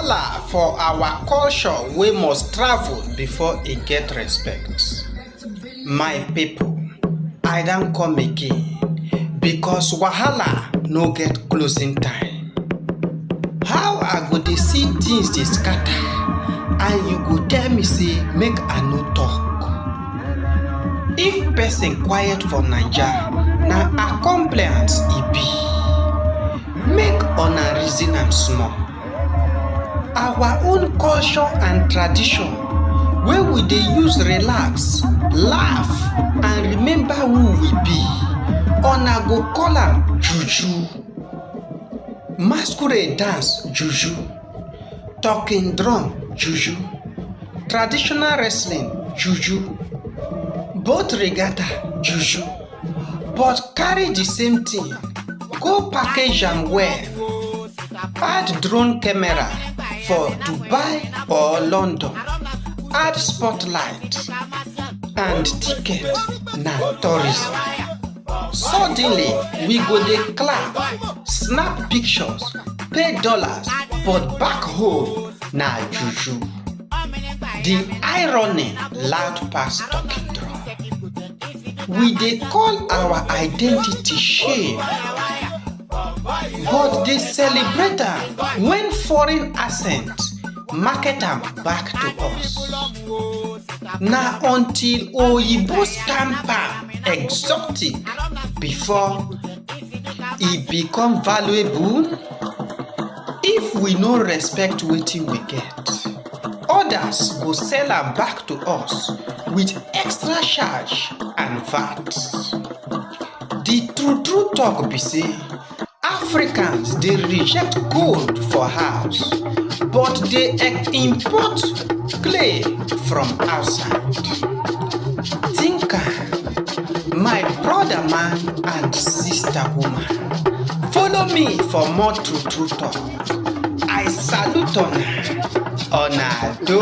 wahala for our culture wey must travel before e get respect. My people, I don come again because wahala no get closing time. How I go dey see things dey scatter and you go tell me say make I no talk? If person quiet for Naija, na accompliance e be. Make una reason am small. Our own culture and tradition wey we dey use relax, laugh and remember who we be, una go call am juju. Masquerade dance juju, talking drum juju, traditional wrestling juju, boat regatta juju, but carry the same thing, go package am well. Add drone camera for Dubai or London, add spotlight and ticket na tourism. Suddenly we go dey clap, snap pictures, pay dollars, but back home na juju. The irony loud pass talking drum. We dey call our identity shame, but dey celebrate am when foreign accent market am back to us. Na until oyibo stamp am exotic before e become valuable. If we no respect wetin we get, others go sell am back to us with extra charge and VAT. The true talk be say Africans dey reject gold for house, but dey import clay from outside. Think am, my brother man and sister woman. Follow me for more true talk. I salute una do.